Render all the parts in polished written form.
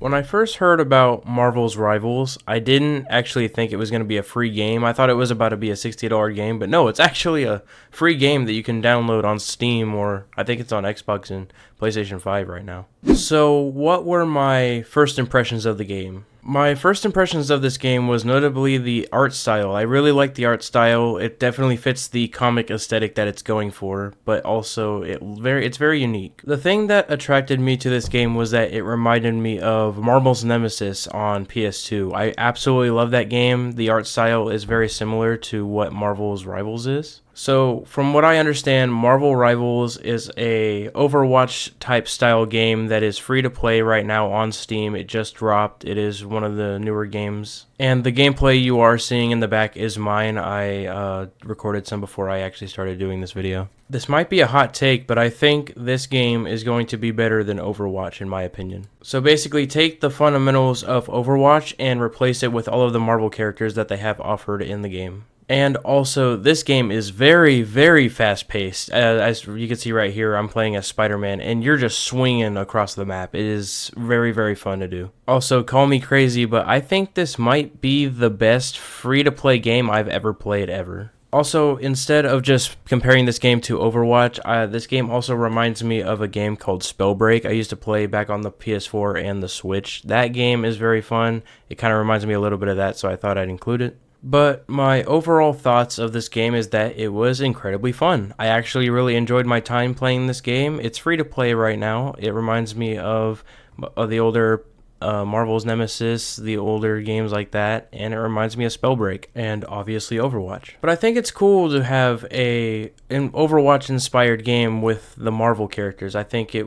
When I first heard about Marvel's Rivals, I didn't actually think it was going to be a free game. I thought it was about to be a $60 game, but no, it's actually a free game that you can download on Steam, or I think it's on Xbox and PlayStation 5 right now. So, what were my first impressions of the game? My first impressions of this game was notably the art style. I really like the art style. It definitely fits the comic aesthetic that it's going for, but also it's very unique. The thing that attracted me to this game was that it reminded me of Marvel's Nemesis on PS2. I absolutely love that game. The art style is very similar to what Marvel's Rivals is. So, from what I understand, Marvel Rivals is a Overwatch type style game that is free to play right now on Steam. It just dropped. It is one of the newer games. And the gameplay you are seeing in the back is mine. I recorded some before I actually started doing this video. This might be a hot take, but I think this game is going to be better than Overwatch in my opinion. So basically, take the fundamentals of Overwatch and replace it with all of the Marvel characters that they have offered in the game. And also, this game is very, very fast-paced. As you can see right here, I'm playing as Spider-Man, and you're just swinging across the map. It is very, very fun to do. Also, call me crazy, but I think this might be the best free-to-play game I've ever played ever. Also, instead of just comparing this game to Overwatch, this game also reminds me of a game called Spellbreak I used to play back on the PS4 and the Switch. That game is very fun. It kind of reminds me a little bit of that, so I thought I'd include it. But my overall thoughts of this game is that it was incredibly fun. I actually really enjoyed my time playing this game. It's free to play right now. It reminds me of the older Marvel's Nemesis, the older games like that, and it reminds me of Spellbreak and obviously Overwatch. But I think it's cool to have an Overwatch inspired game with the Marvel characters. I think it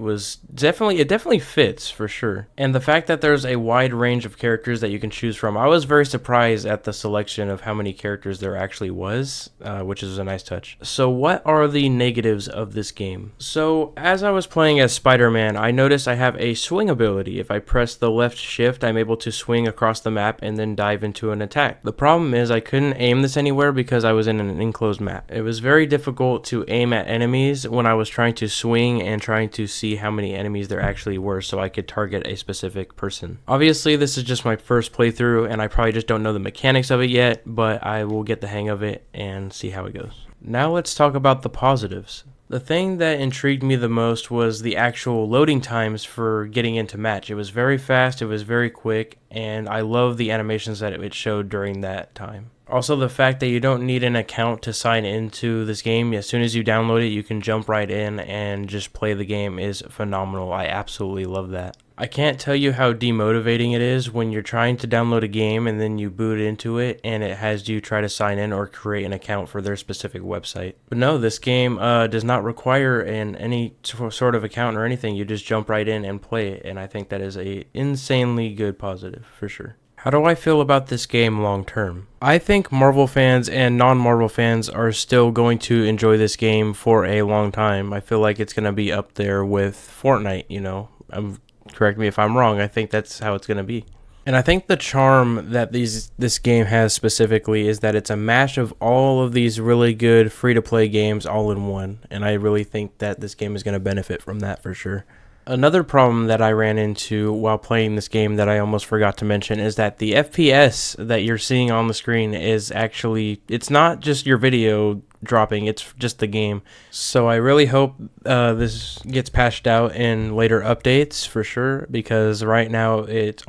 definitely fits for sure. And the fact that there's a wide range of characters that you can choose from, I was very surprised at the selection of how many characters there actually was, which is a nice touch. So what are the negatives of this game? So as I was playing as Spider-Man, I noticed I have a swing ability. If I press the left shift, I'm able to swing across the map and then dive into an attack. The problem is I couldn't aim this anywhere because I was in an enclosed map. It was very difficult to aim at enemies when I was trying to swing and trying to see how many enemies there actually were so I could target a specific person. Obviously, this is just my first playthrough and I probably just don't know the mechanics of it yet, but I will get the hang of it and see how it goes. Now let's talk about the positives. The thing that intrigued me the most was the actual loading times for getting into match. It was very fast, it was very quick, and I love the animations that it showed during that time. Also, the fact that you don't need an account to sign into this game. As soon as you download it, you can jump right in and just play the game is phenomenal. I absolutely love that. I can't tell you how demotivating it is when you're trying to download a game and then you boot into it and it has you try to sign in or create an account for their specific website. But no, this game does not require any sort of account or anything. You just jump right in and play it, and I think that is a insanely good positive for sure. How do I feel about this game long term? I think Marvel fans and non-Marvel fans are still going to enjoy this game for a long time. I feel like it's going to be up there with Fortnite, you know. Correct me if I'm wrong. I think that's how it's going to be. And I think the charm that this game has specifically is that it's a mash of all of these really good free-to-play games all in one. And I really think that this game is going to benefit from that for sure. Another problem that I ran into while playing this game that I almost forgot to mention is that the FPS that you're seeing on the screen is actually, it's not just your video dropping, it's just the game. So I really hope this gets patched out in later updates for sure, because right now it's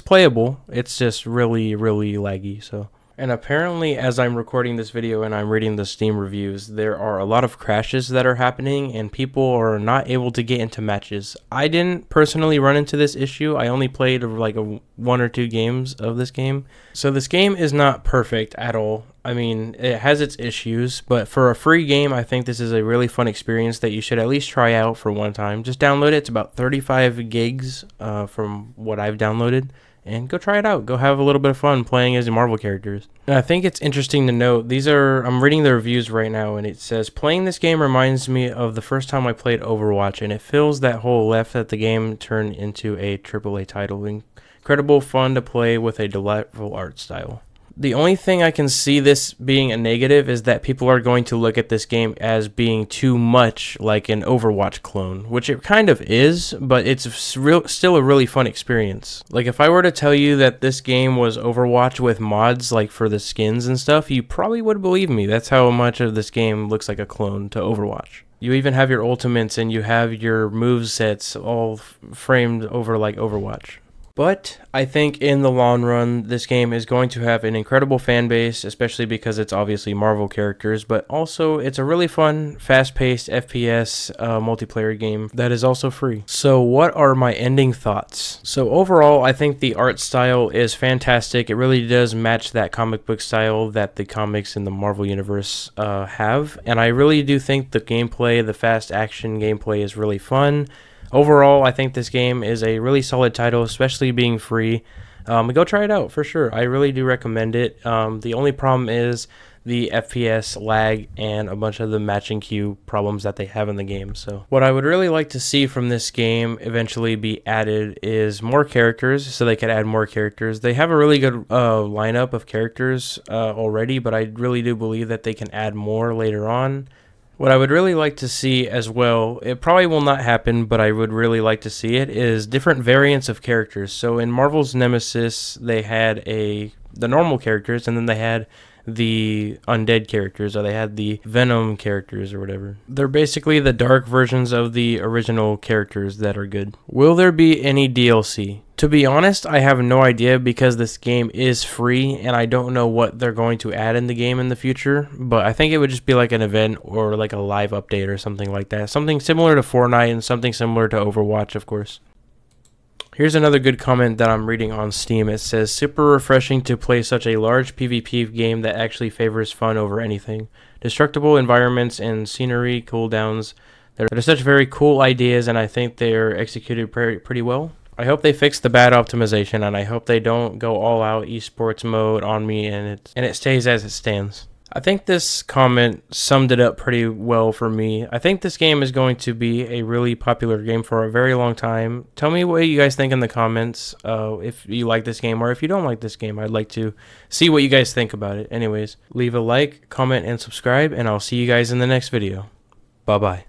playable. It's just really, really laggy. So. And apparently, as I'm recording this video and I'm reading the Steam reviews, there are a lot of crashes that are happening and people are not able to get into matches. I didn't personally run into this issue. I only played like one or two games of this game. So this game is not perfect at all. I mean, it has its issues, but for a free game, I think this is a really fun experience that you should at least try out for one time. Just download it. It's about 35 gigs from what I've downloaded. And go try it out. Go have a little bit of fun playing as the Marvel characters. And I think it's interesting to note, I'm reading the reviews right now, and it says, playing this game reminds me of the first time I played Overwatch, and it feels that whole left that the game turned into a AAA title. Incredible fun to play with a delightful art style. The only thing I can see this being a negative is that people are going to look at this game as being too much like an Overwatch clone, which it kind of is, but it's still a really fun experience. Like if I were to tell you that this game was Overwatch with mods like for the skins and stuff, you probably would believe me. That's how much of this game looks like a clone to Overwatch. You even have your ultimates and you have your move sets all framed over like Overwatch. But I think in the long run, this game is going to have an incredible fan base, especially because it's obviously Marvel characters, but also it's a really fun, fast-paced FPS multiplayer game that is also free. So what are my ending thoughts? So overall, I think the art style is fantastic. It really does match that comic book style that the comics in the Marvel Universe have. And I really do think the gameplay, the fast action gameplay is really fun. Overall, I think this game is a really solid title, especially being free. Go try it out for sure. I really do recommend it. The only problem is the FPS lag and a bunch of the matching queue problems that they have in the game. So what I would really like to see from this game eventually be added is more characters, so they could add more characters. They have a really good lineup of characters already, but I really do believe that they can add more later on. What I would really like to see as well, it probably will not happen, but I would really like to see it, is different variants of characters. So in Marvel's Nemesis, they had the normal characters, and then they had the undead characters, or they had the Venom characters or whatever. They're basically the dark versions of the original characters that are good. Will there be any DLC? To be honest, I have no idea because this game is free and I don't know what they're going to add in the game in the future, but I think it would just be like an event or like a live update or something like that. Something similar to Fortnite and something similar to Overwatch, of course. Here's another good comment that I'm reading on Steam. It says, super refreshing to play such a large PvP game that actually favors fun over anything. Destructible environments and scenery cooldowns. They're such very cool ideas and I think they're executed pretty well. I hope they fix the bad optimization and I hope they don't go all out esports mode on me and it stays as it stands. I think this comment summed it up pretty well for me. I think this game is going to be a really popular game for a very long time. Tell me what you guys think in the comments if you like this game or if you don't like this game. I'd like to see what you guys think about it. Anyways, leave a like, comment, and subscribe, and I'll see you guys in the next video. Bye-bye.